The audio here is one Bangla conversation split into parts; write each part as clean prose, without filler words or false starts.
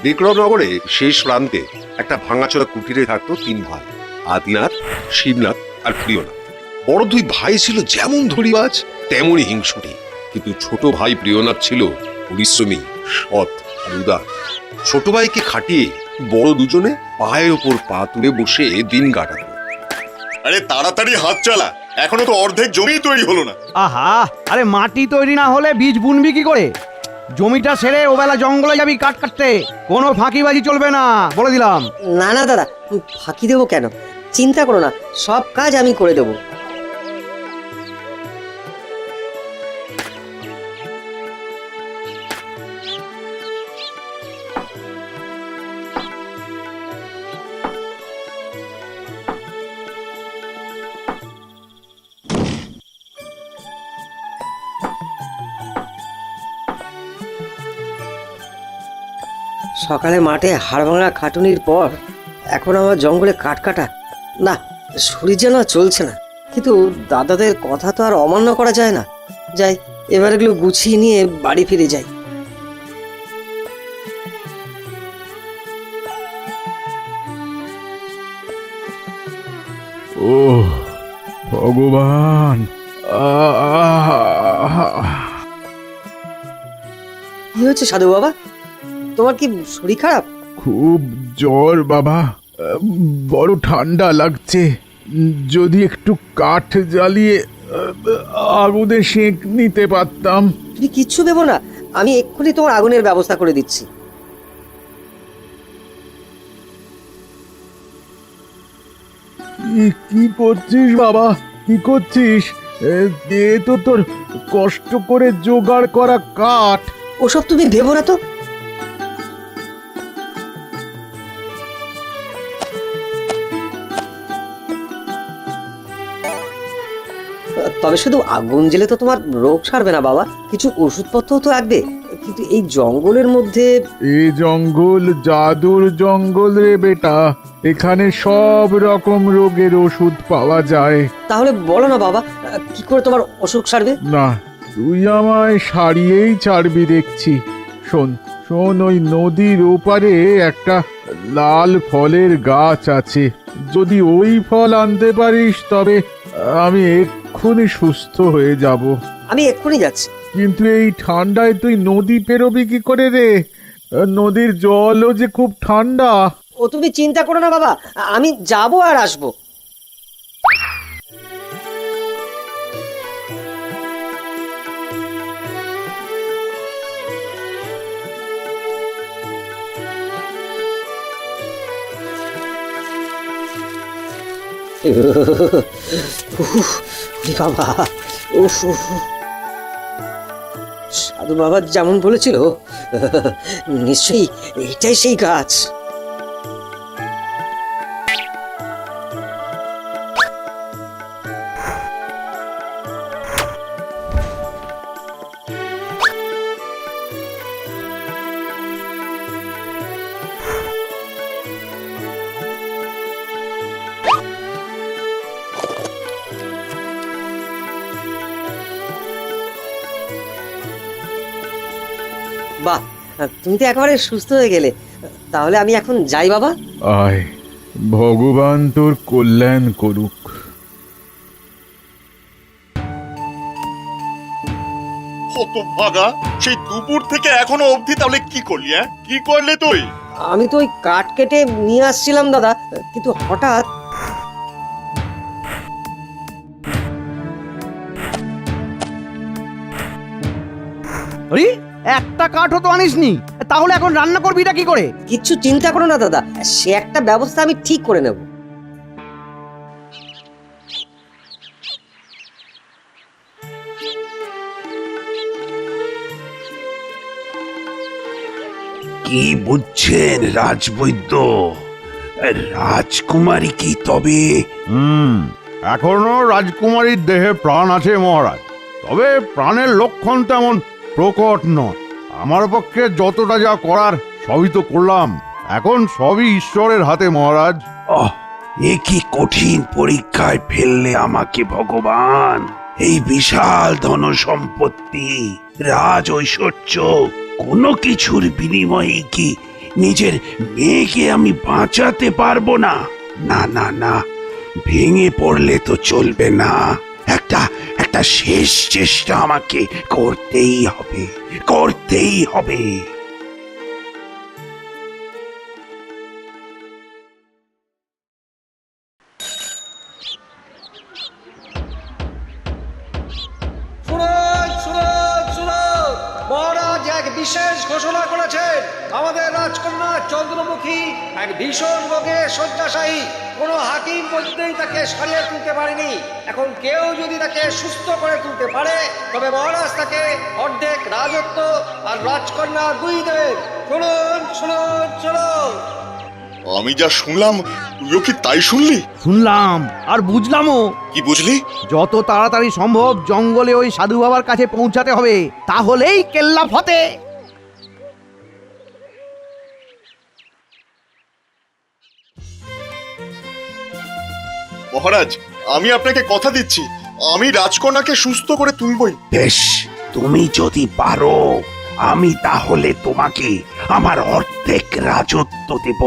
বিক্রমনগরে শেষ প্রান্তে একটা ভাঙাচোরা কুটিরে থাকতো 3 ভাই, আদিনাথ, শিবনাথ আর প্রিয়নাথ। বড় 2 ভাই ছিল যেমন ধড়িবাজ তেমনই হিংসুটে, কিন্তু ছোট ভাই প্রিয়নাথ ছিল পরিশ্রমী, সৎ আর উদার। ছোট ভাইকে খাটিয়ে বড় দুজনে পায়ের ওপর পা তুলে বসে দিন কাটাতো। আরে তাড়াতাড়ি হাত চালা, এখনো তো অর্ধেক জমি তৈরি হলো না। আহা, আরে মাটি তৈরি না হলে বীজ বুনবি কি করে? জমিটা সেরে ওবেলা জঙ্গলে যাবি কাঠ কাটতে, কোনো ফাঁকিবাজি চলবে না, বলে দিলাম। না না দাদা, ফাঁকি দেবো কেন? চিন্তা করো না, সব কাজ আমি করে দেবো। সকালে মাঠে হাড়ভাঙা খাটুনির পর এখন আমার জঙ্গলে কাঠ কাটা, না শরীর যেন আর চলছে না। কিন্তু দাদাদের কথা তো আর অমান্য করা যায় না। যাই, এবার এগুলো গুছিয়ে নিয়ে বাড়ি ফিরে যাই। ও ভগবান, কি হয়েছে সাধু বাবা, তোমার কি শরীর খারাপ? খুব জ্বর বাবা, বড় ঠান্ডা লাগছে। যদি একটু কাঠ জ্বালিয়ে আগুনে সেঁক নিতে পারতাম। তুমি কিচ্ছু দেবো না, আমি এক্ষুনি তোমার আগুনের ব্যবস্থা করে দিচ্ছি। কি করছিস বাবা, কি করছিস? এ তো তোর কষ্ট করে জোগাড় করা কাঠ। ওসব তুমি ভেবো না তো। তবে শুধু আগুন জ্বেলে তো তোমার রোগ সারবে না বাবা, কিছু ওষুধপত্রও তো লাগবে। কিন্তু এই জঙ্গলের মধ্যে। এই জঙ্গল জাদুর জঙ্গল রে বেটা, এখানে সব রকম রোগের ওষুধ পাওয়া যায়। তাহলে বলো না বাবা, কি করে তোমার অসুখ সারবে? না, তুই আমায় সারিয়েই ছাড়বি দেখছি। শোন শোন, ওই নদীর ওপারে একটা লাল ফলের গাছ আছে। যদি ওই ফল আনতে পারিস তবে আমি এক্ষুনি সুস্থ হয়ে যাব। আমি এক্ষুনি যাচ্ছি। কিন্তু এই ঠান্ডায় তুই নদী পেরোবি কি করে রে? নদীর জলও যে খুব ঠান্ডা। ও তুমি চিন্তা করো না বাবা, আমি যাবো আর আসবো। বাবা, উফ উফ। সাধু বাবা যেমন বলেছিল, নিশ্চয়ই এটাই সেই গাছ। বাহ, তুমি তো একেবারে সুস্থ হয়ে গেলে। তাহলে আমি এখন যাই বাবা। আয়, ভগবান তোর কল্যাণ করুক। হতভাগা, সেই দুপুর থেকে এখনো অবধি তাহলে কি করলি? কি করলে তুই? আমি তো ওই কাঠ কেটে নিয়ে আসছিলাম দাদা, কিন্তু হঠাৎ। আরে একটা কাঠও তো আনিসনি, তাহলে এখন রান্না করবিটা কি করে? কিচ্ছু চিন্তা করো না দাদা, সে একটা ব্যবস্থা আমি ঠিক করে নেব। কি বুঝছেন রাজবৈদ্য? রাজকুমারী কি তবে? এখনো রাজকুমারীর দেহে প্রাণ আছে মহারাজ, তবে প্রাণের লক্ষণ তেমন প্রকট নয়। আমার পক্ষে যতটা যা করার সবই তো করলাম, এখন সবই ঈশ্বরের হাতে মহারাজ। এ কি কঠিন পরীক্ষায় ফেললে আমাকে ভগবান! এই বিশাল ধন সম্পত্তি, রাজ ঐশ্বর্য কোনো কিছুর বিনিময়ে কি নিজের মেয়েকে আমি বাঁচাতে পারবো না? না না না, ভেঙে পড়লে তো চলবে না। একটা একটা শেষ চেষ্টা আমাকে করতেই হবে, করতেই হবে। মহারাজ এক বিশেষ ঘোষণা করেছেন। আমাদের রাজকন্যা চন্দ্রমুখী এক ভীষণ রোগে শয্যাশায়ী। কোনো হাকিম বৈদ্যই তাকে সারিয়ে তুলতে পারেনি। এখন কেউ যদি তাকে সুস্থ করে তুলতে পারে তবে মহারাজ তাকে অর্ধেক রাজত্ব আর রাজকন্যা দুই দেবেন। শুনুন শুনুন শুনুন। আমি যা শুনলাম তুইও কি তাই শুনলি? শুনলাম আর বুঝলামও। কি বুঝলি? যত তাড়াতাড়ি সম্ভব জঙ্গলে ওই সাধু বাবার কাছে পৌঁছাতে হবে, তাহলেই কেল্লা ফতে। মহারাজ, আমি আপনাকে কথা দিচ্ছি, আমি রাজকন্যাকে সুস্থ করে তুলবই। বেশ, তুমি যদি পারো আমি তাহলে তোমাকে আমার অর্ধেক রাজত্ব দেব,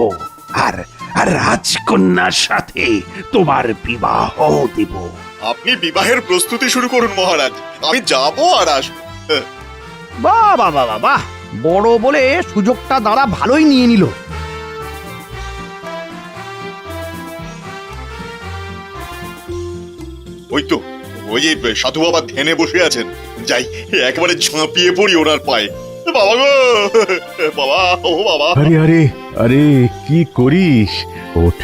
আর আর রাজকন্যার সাথে তোমার বিবাহ দেব। আপনি বিবাহের প্রস্তুতি শুরু করুন মহারাজ, আমি যাব আর আসবো। বাহ বাহ বাহ বাহ বাহ, বড় বলে সুযোগটা দাঁড়া ভালোই নিয়ে নিল। ওই তো, ওই যে সাধু বাবা ধ্যানে বসে আছেন, যাই একেবারে ঝাঁপিয়ে পড়ি ওনার পায়ে। বাবা গো, বাবা, ও বাবা। আরে আরে আরে, কি করিস? ওঠ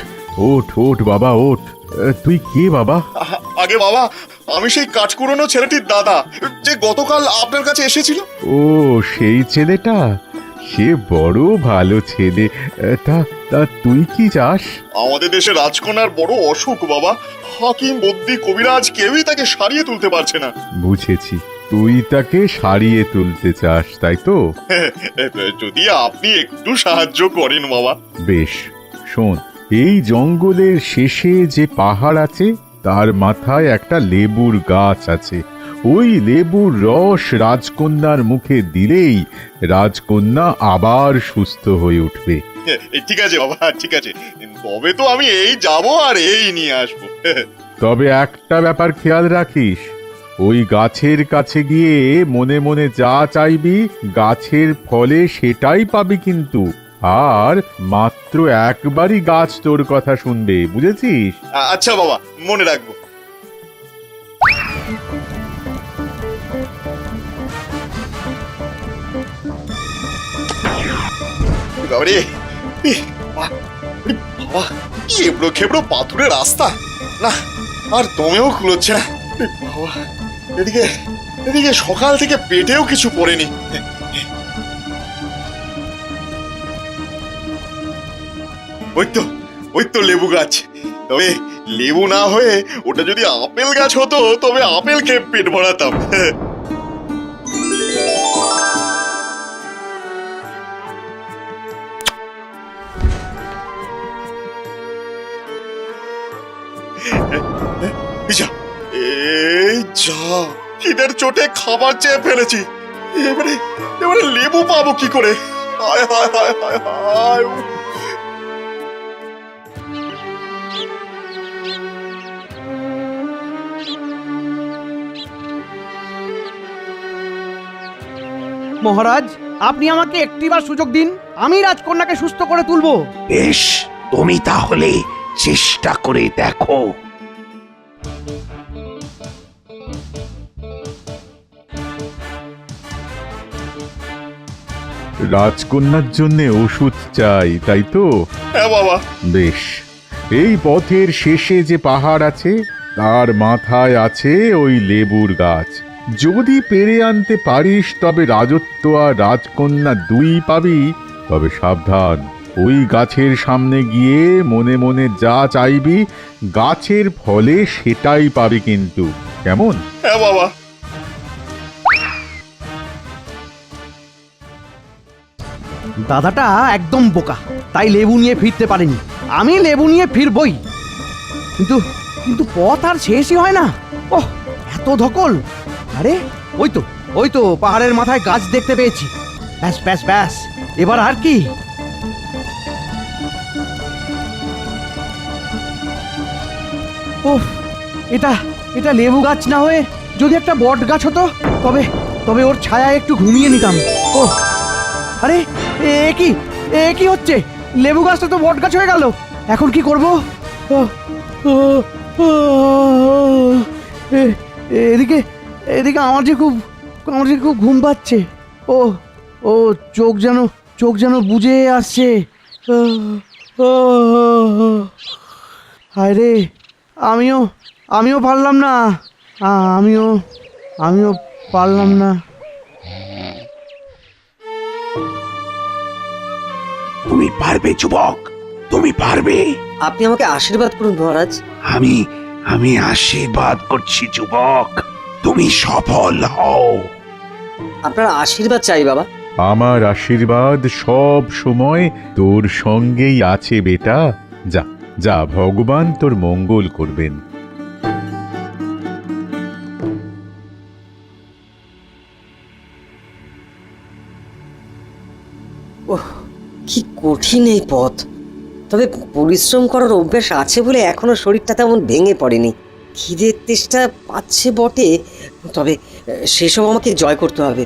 ওঠ ওঠ বাবা, ওঠ। তুই কে বাবা? আগে বাবা, আমি সেই কাজ কুড়োনো ছেলেটির দাদা, যে গতকাল আপনার কাছে এসেছিল। ও, সেই ছেলেটা? সে বড় ভালো ছেলে। তা তা তুই কি চাস? আমাদের দেশে রাজকন্যার বড় অসুখ বাবা, হাকিম বদ্যি কবিরাজ কেউই তাকে সারিয়ে তুলতে পারছে না। বুঝেছি, তুই তাকে সারিয়ে তুলতে চাস, তাই তো? যদি আপনি একটু সাহায্য করেন বাবা। বেশ, শোন, এই জঙ্গলের শেষে যে পাহাড় আছে তার মাথায় একটা লেবুর গাছ আছে। ওই লেবুর রস রাজকন্যার মুখে দিলেই রাজকন্যা আবার সুস্থ হয়ে উঠবে। ঠিক আছে বাবা, ঠিক আছে, তবে তো আমি এই যাব আর এই নিয়ে আসবো। তবে একটা ব্যাপার খেয়াল রাখিস, ওই গাছের কাছে গিয়ে মনে মনে যা চাইবি গাছের ফলে সেটাই পাবি কিন্তু। আর মাত্র একবারই গাছ তোর কথা শুনবে, বুঝেছিস? আচ্ছা বাবা, মনে রাখবো। বাবারে, বাবা, কি এবড়ো খেবড়ো পাথুরের রাস্তা, না আর দমেও কুলোচ্ছে না। বাবা, এদিকে এদিকে সকাল থেকে পেটেও কিছু পড়েনি। ওই তো লেবু গাছ, তবে লেবু না হয়ে ওটা যদি আপেল গাছ হতো তবে আপেল খেয়ে পেট ভরাতাম। এই যা, খিদের চোটে খাবার চেয়ে ফেলেছি, এবারে এবারে লেবু পাবো কি করে? হায় হায় হায় হায় হায়। মহারাজ, আপনি আমাকে একটিবার সুযোগ দিন, আমি রাজকন্যাকে সুস্থ করে তুলবো। বেশ, তুমি তাহলে চেষ্টা করে দেখো। রাজকন্যার জন্য ওষুধ চাই, তাই তো? হ্যাঁ বাবা। বেশ, এই পথের শেষে যে পাহাড় আছে তার মাথায় আছে ওই লেবুর গাছ। যদি পেরে আনতে পারিস তবে রাজত্ব আর রাজকন্যা দুই পাবি। তবে সাবধান, ওই গাছের সামনে গিয়ে মনে মনে যা চাইবি গাছের ফলে সেটাই পাবি কিন্তু, কেমন? হ্যাঁ বাবা। দাদাটা একদম বোকা, তাই লেবু নিয়ে ফিরতে পারেনি। আমি লেবু নিয়ে ফিরবই, কিন্তু কিন্তু পথ আর শেষই হয় না। ওহ, এত ধকল! আরে ওই তো পাহাড়ের মাথায় গাছ দেখতে পেয়েছি। ব্যাস ব্যাস ব্যাস, এবার আর কি? ওহ, এটা এটা লেবু গাছ না হয়ে যদি একটা বট গাছ হতো, তবে তবে ওর ছায়ায় একটু ঘুমিয়ে নিতাম। ও আরে, এ কি হচ্ছে? লেবু গাছটা তো বট গাছ হয়ে গেল, এখন কি করব? ও, ও, ও, এদিকে এদিকে আমার যে খুব ঘুম পাচ্ছে। ও ও চোখ যেন বুজে আসছে। হায় রে, আমিও পারলাম না, আমিও পারলাম না। তুমি পারবে যুবক, তুমি পারবে। আপনি আমাকে আশীর্বাদ করুন মহারাজ। আমি আশীর্বাদ করছি যুবক, তুমি সফল হও। আপনার আশীর্বাদ চাই বাবা। আমার আশীর্বাদ সব সময় তোর সঙ্গেই আছে বেটা। যা যা, ভগবান তোর মঙ্গল করবেন। ওহ, কি কঠিন এই পথ। তবে পরিশ্রম করার অভ্যাস আছে বলে এখনো শরীরটা তেমন ভেঙে পড়েনি। খিদের তেষ্টা পাচ্ছে বটে, তবে সেসব আমাকে জয় করতে হবে।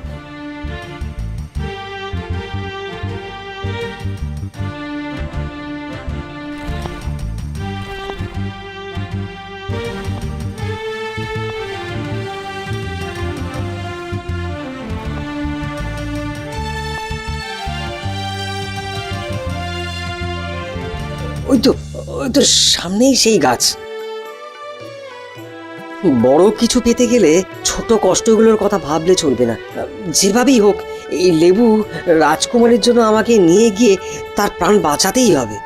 ওই তো সামনেই সেই গাছ। বড় কিছু পেতে গেলে ছোট কষ্টগুলোর কথা ভাবলে চলবে না। যেভাবেই হোক এই লেবু রাজকুমারের জন্য আমাকে নিয়ে গিয়ে তার প্রাণ বাঁচাতেই হবে।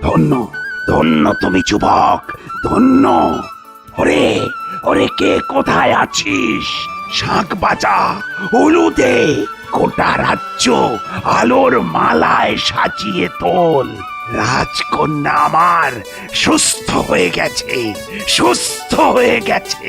ধন্য ধন্য তুমি যুবক, ধন্য। ওরে ওরে, কে কোথায় আছিস? শাঁখ বাজা, হলুদে গোটা রাজ্য আলোর মালায় সাজিয়ে তোল। রাজকন্যা আমার সুস্থ হয়ে গেছে, সুস্থ হয়ে গেছে।